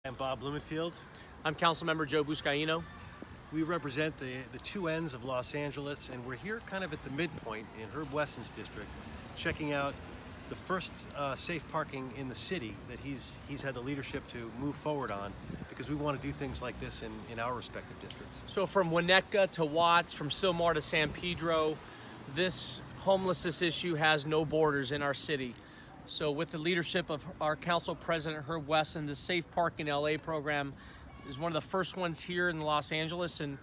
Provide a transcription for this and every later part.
I'm Bob Blumenfield. I'm Councilmember Joe Buscaino. We represent the two ends of Los Angeles, and we're here kind of at the midpoint in Herb Wesson's district, checking out the first safe parking in the city that he's had the leadership to move forward on, because we want to do things like this in our respective districts. So from Winnetka to Watts, from Sylmar to San Pedro, this homelessness issue has no borders in our city. So with the leadership of our council president, Herb Wesson, the Safe Park in LA program is one of the first ones here in Los Angeles. And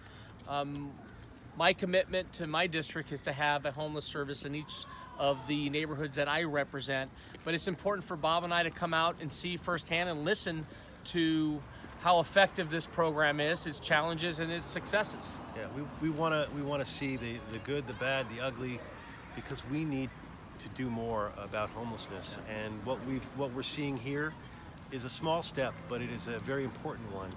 my commitment to my district is to have a homeless service in each of the neighborhoods that I represent. But it's important for Bob and I to come out and see firsthand and listen to how effective this program is, its challenges and its successes. Yeah, we want to see the good, the bad, the ugly, because we need to do more about homelessness. And what we're seeing here is a small step, but it is a very important one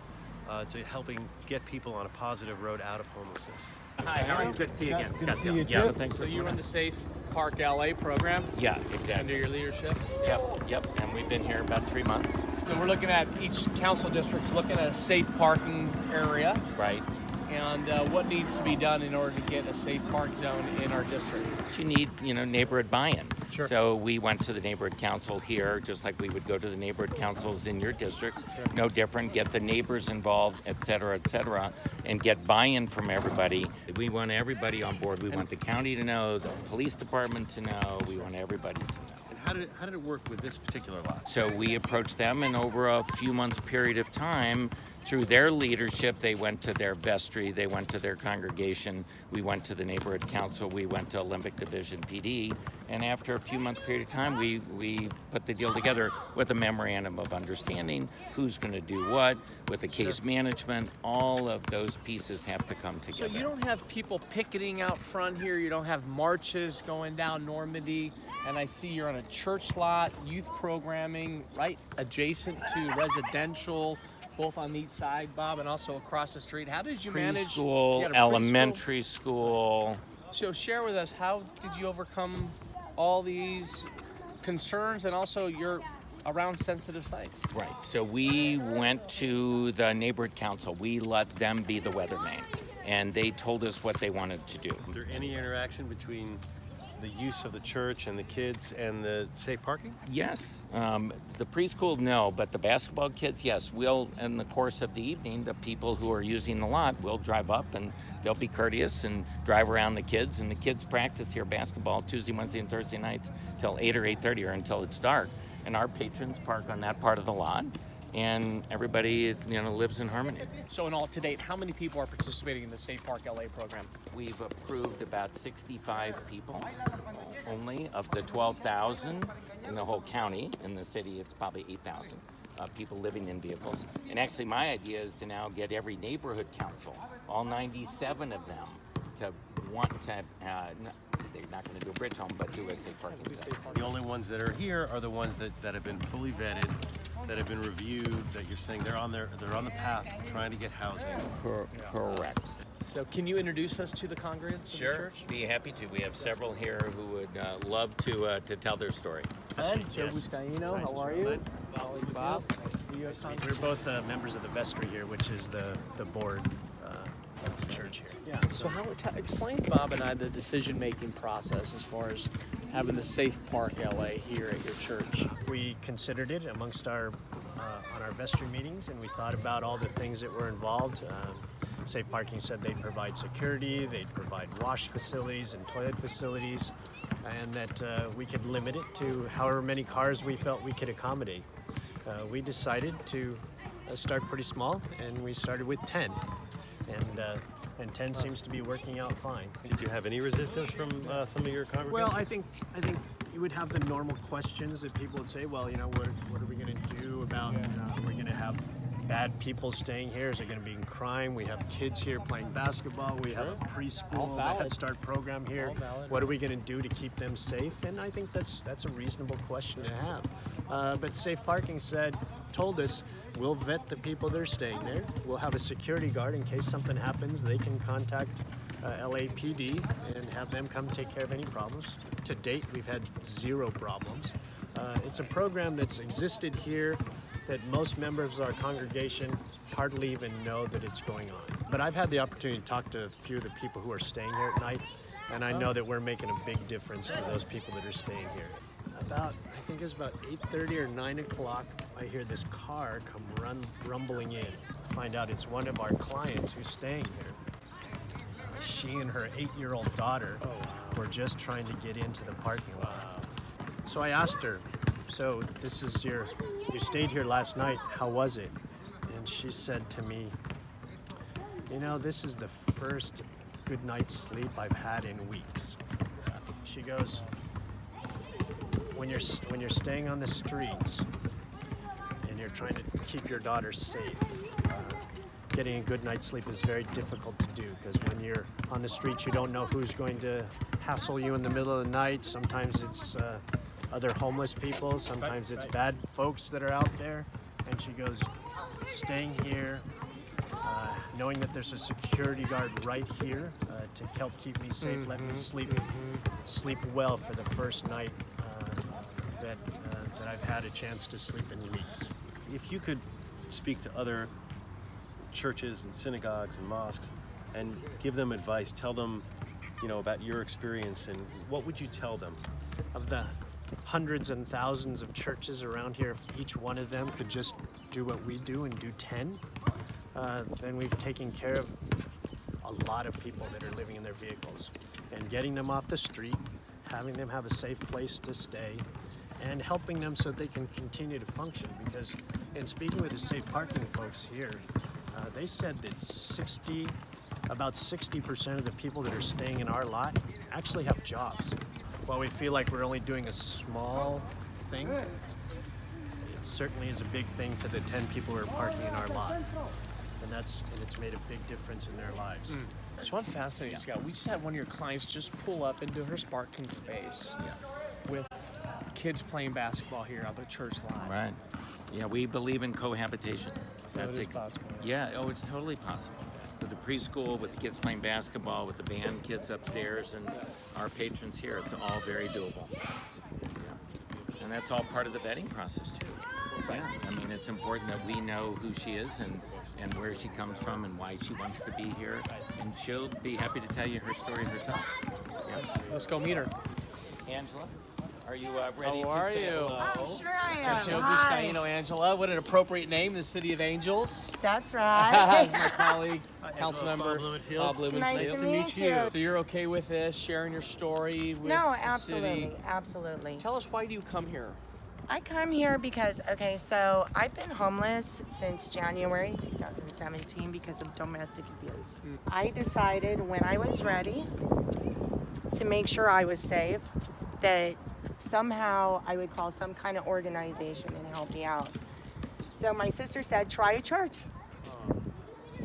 to helping get people on a positive road out of homelessness. Hi, how are you? Good to see you again. Good to see you, Yeah, too. thanks. So you run the Safe Park LA program Yeah, under exactly. your leadership. Yep. And we've been here about 3 months. So we're looking at each council district, looking at a safe parking area Right. and what needs to be done in order to get a safe park zone in our district. You need, neighborhood buy-in. Sure. So we went to the neighborhood council here, just like we would go to the neighborhood councils in your districts. No different. Get the neighbors involved, et cetera, and get buy-in from everybody. We want everybody on board. We want the county to know, the police department to know. We want everybody to know. And how did it work with this particular lot? So we approached them, and over a few month period of time, through their leadership, they went to their vestry, they went to their congregation, we went to the neighborhood council, we went to Olympic Division PD, and after a few month period of time, we put the deal together with a memorandum of understanding, who's going to do what, with the case management. All of those pieces have to come So together. you don't have people picketing out front here, you don't have marches going down Normandy, and I see you're on a church lot, youth programming, right adjacent to residential, both on each side, Bob, and also across the street. How did you manage? You Preschool, had a preschool? elementary school. So share with us, how did you overcome all these concerns, and also you're around sensitive sites? Right. So we went to the neighborhood council. We let them be the weatherman, and they told us what they wanted to do. Is there any interaction between the use of the church and the kids and the safe parking? Yes. The preschool, no, but the basketball kids, yes. We'll, in the course of the evening, the people who are using the lot will drive up and they'll be courteous and drive around the kids. And the kids practice here basketball Tuesday, Wednesday, and Thursday nights till 8 or 8:30 or until it's dark. And our patrons park on that part of the lot. And everybody, lives in harmony. So in all to date, how many people are participating in the Safe Park LA program? We've approved about 65 people only of the 12,000 in the whole county. In the city, it's probably 8,000 people living in vehicles. And actually, my idea is to now get every neighborhood council, all 97 of them, to want to, they're not going to do a bridge home, but do a safe parking zone. The only ones that are here are the ones that have been fully vetted, that have been reviewed, that you're saying they're on the path trying to get housing. Correct. So can you introduce us to the congregants of the church? Be happy to. We have several here who would love to tell their story. Joe Buscaino, how are you? Bob. We're both members of the vestry here, which is the board of the church here. Yeah. So explain Bob and I the decision-making process as far as having the Safe Park LA here at your church. We considered it amongst our on our vestry meetings, and we thought about all the things that were involved. Safe Parking said they'd provide security, they'd provide wash facilities and toilet facilities, and that we could limit it to however many cars we felt we could accommodate. We decided to start pretty small, and we started with 10. And 10 seems to be working out fine. Did you have any resistance from some of your congregants? Well, I think you would have the normal questions that people would say. Well, what are we going to do about? Are we going to have bad people staying here? Is it going to be in crime? We have kids here playing basketball. We have a preschool, a Head Start program here. What are we going to do to keep them safe? And I think that's a reasonable question to have. But Safe Parking told us, we'll vet the people that are staying there. We'll have a security guard in case something happens. They can contact LAPD and have them come take care of any problems. To date, we've had 0 problems. It's a program that's existed here that most members of our congregation hardly even know that it's going on. But I've had the opportunity to talk to a few of the people who are staying here at night, and I know that we're making a big difference to those people that are staying here. I think it's about 8:30 or 9 o'clock, I hear this car come rumbling in. I find out it's one of our clients who's staying here. She and her 8-year-old daughter were just trying to get into the parking lot. So I asked her, so this is you stayed here last night, how was it? And she said to me, you know, this is the first good night's sleep I've had in weeks. She goes, when you're staying on the streets and you're trying to keep your daughter safe, getting a good night's sleep is very difficult to do, because when you're on the streets, you don't know who's going to hassle you in the middle of the night. Sometimes it's other homeless people, sometimes it's bad folks that are out there. And she goes, staying here, knowing that there's a security guard right here to help keep me safe, let me sleep well for the first night that I've had a chance to sleep in weeks. If you could speak to other churches and synagogues and mosques and give them advice, tell them, about your experience, and what would you tell them? Of the hundreds and thousands of churches around here, if each one of them could just do what we do and do 10, then we've taken care of a lot of people that are living in their vehicles, and getting them off the street, having them have a safe place to stay, and helping them so they can continue to function. Because in speaking with the safe parking folks here, they said that about 60% of the people that are staying in our lot actually have jobs. While we feel like we're only doing a small thing, it certainly is a big thing to the 10 people who are parking in our lot. And it's made a big difference in their lives. There's one fascinating, Scott. We just had one of your clients just pull up into her parking space with kids playing basketball here on the church lot. Right. Yeah, we believe in cohabitation. So it is possible. Yeah, it's totally possible. With the preschool, with the kids playing basketball, with the band kids upstairs, and our patrons here, it's all very doable. Yeah. And that's all part of the vetting process, too. Yeah, I mean, it's important that we know who she is and where she comes from and why she wants to be here. And she'll be happy to tell you her story herself. Yeah. Let's go meet her. Angela, are you ready How to are say you? hello? Oh, sure I am. Joe Hi. Buscaino, Angela. What an appropriate name, the City of Angels. That's right. My colleague, Bob Councilmember Blumenfield. Bob Blumenfield. Nice to meet you. So you're okay with this, sharing your story with No, the absolutely, city? absolutely. Tell us, why do you come here? I come here because, so I've been homeless since January 2017 because of domestic abuse. I decided when I was ready to make sure I was safe that somehow I would call some kind of organization and help me out. So my sister said, try a church.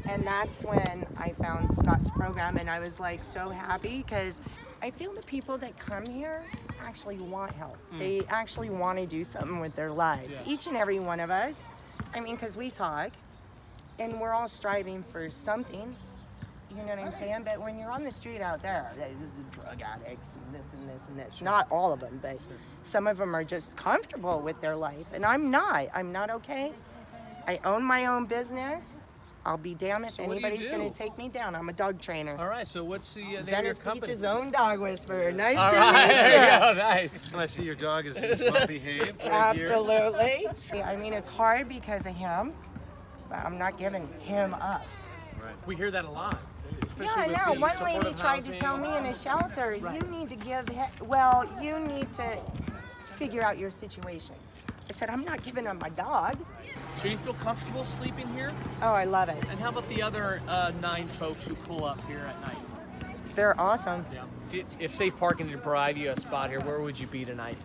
And that's when I found Scott's program, and I was like so happy because I feel the people that come here actually want help. They actually want to do something with their lives. Each and every one of us, I mean, because we talk and we're all striving for something, you know what I'm saying? But when you're on the street out there, there's drug addicts and this and this and this. Not all of them, but some of them are just comfortable with their life. And I'm not okay. I own my own business. I'll be damned if So what do you anybody's do? going to take me down. I'm a dog trainer. All right, so what's the name of your Venice company? Beach's own dog whisperer. Nice All to right, meet there you. you go, nice. And I see your dog is well behaved right here. Absolutely. I mean, it's hard because of him, but I'm not giving him up. We hear that a lot. Yeah, especially I with know. the One lady supportive tried to housing. tell me in a shelter, you need to you need to figure out your situation. I said, I'm not giving up my dog. So do you feel comfortable sleeping here? Oh, I love it. And how about the other 9 folks who pull up here at night? They're awesome. Yeah. If safe parking did provide you a spot here, where would you be tonight?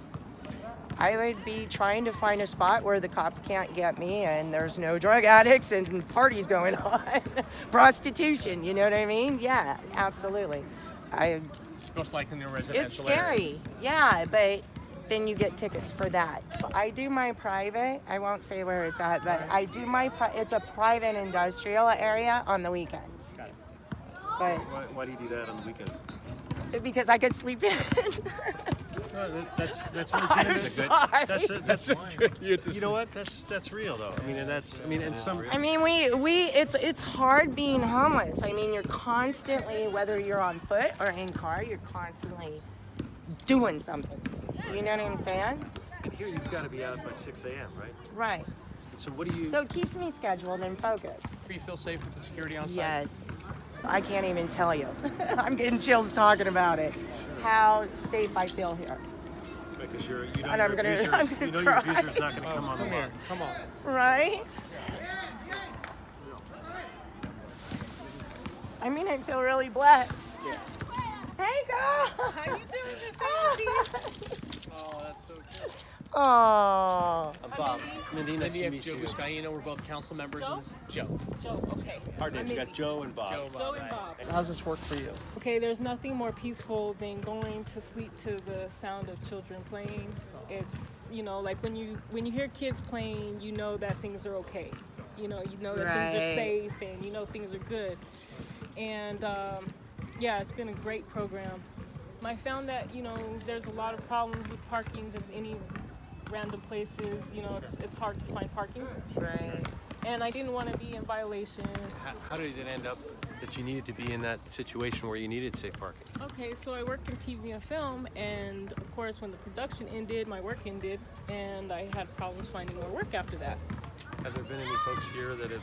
I would be trying to find a spot where the cops can't get me and there's no drug addicts and parties going on. Prostitution, you know what I mean? Yeah, absolutely. Most likely in the residential It's scary, yeah, but then you get tickets for that. I do my private, I won't say where it's at, but I do it's a private industrial area on the weekends. Got it. But Why do you do that on the weekends? because I could sleep in. That's I'm legitimate. sorry. That's you know what? That's real though. I mean, and some. I mean, it's hard being homeless. I mean, you're constantly, whether you're on foot or in car, you're constantly doing something. You know what I'm saying? And here you've got to be out by 6 a.m., right? Right. And so what do you? So it keeps me scheduled and focused. Do you feel safe with the security on site? Yes. I can't even tell you. I'm getting chills talking about it. How safe I feel here. Because you know And I'm your gonna- abuser's, I'm gonna you know your cry. abuser's not going to come on the Come here. line. Come on. Right? I mean, I feel really blessed. Hey, girl. How you doing this Oh, that's so good. Oh. I'm Bob. Mindy, nice Then you to have meet Joe you. Buscaino. We're both council members. And this is Joe. Joe, okay. Our names. You got Joe and Bob. Joe and Bob. So how's this work for you? Okay, there's nothing more peaceful than going to sleep to the sound of children playing. It's, you know, like when you hear kids playing, you know that things are okay. You know that things are Right. safe and you know things are good. And yeah, it's been a great program. I found that, you know, there's a lot of problems with parking, just any random places. You know, it's hard to find parking. Right. And I didn't want to be in violation. How did it end up that you needed to be in that situation where you needed safe parking? Okay, so I work in TV and film, and of course when the production ended, my work ended, and I had problems finding more work after that. Have there been any folks here that have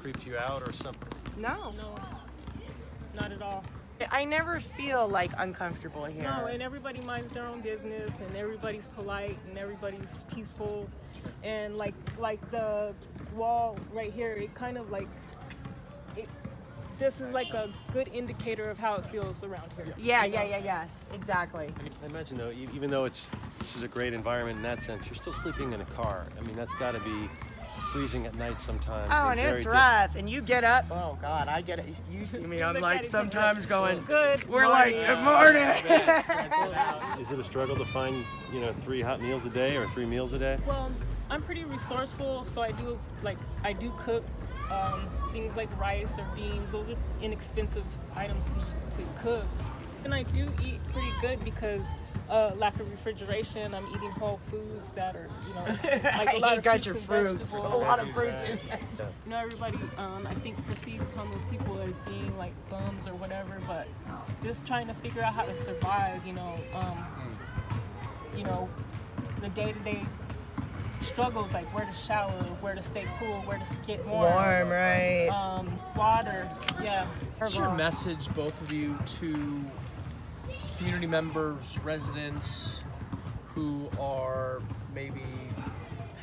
creeped you out or something? No. No, not at all. I never feel like uncomfortable here. No, and everybody minds their own business, and everybody's polite, and everybody's peaceful, and like the wall right here, it kind of like, this is like a good indicator of how it feels around here. Yeah. Exactly. I imagine though, even though this is a great environment in that sense, you're still sleeping in a car. I mean, that's got to be freezing at night sometimes. Oh, and very it's rough. And you get up. Oh God, I get it. You see me. I'm Look like at each sometimes going. Good. We're like, good morning. Is it a struggle to find, 3 hot meals a day or 3 meals a day? Well, I'm pretty resourceful, so I do cook things like rice or beans. Those are inexpensive items to cook. And I do eat pretty good because lack of refrigeration. I'm eating whole foods that are, like a lot You of got fruits your and fruits. vegetables. A lot of fruits in there. You know, everybody, I think perceives homeless people as being like bums or whatever, but just trying to figure out how to survive. The day-to-day struggles, like where to shower, where to stay cool, where to get warm, right? water, yeah. What's your message, both of you, to community members, residents who are maybe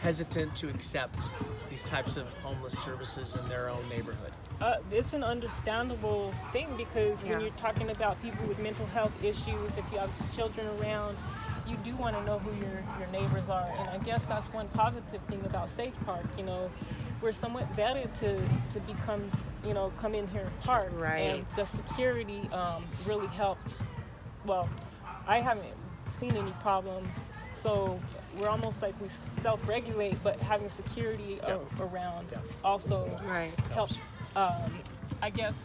hesitant to accept these types of homeless services in their own neighborhood? It's an understandable thing because Yeah. when you're talking about people with mental health issues, if you have children around, you do want to know who your neighbors are. And I guess that's one positive thing about Safe Park. We're somewhat vetted to become, come in here and park. Right. And the security really helps. Well, I haven't seen any problems. So we're almost like we self-regulate, but having security around also Right. helps, I guess,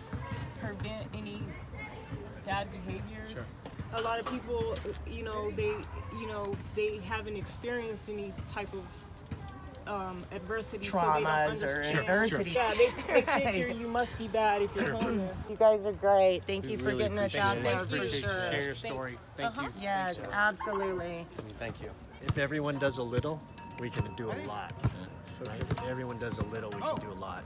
prevent any bad behaviors. Sure. A lot of people, they haven't experienced any type of adversity, so they don't Traumas or understand. adversity. Yeah, they figure Right. you must be bad if you're homeless. You guys are great. Thank We you for really getting us appreciate out it. there Thank for you. Appreciate you sure. share your story. Thank you. Yes, absolutely. Thank you. If everyone does a little, we can do a lot. Right? If everyone does a little, we can do a lot.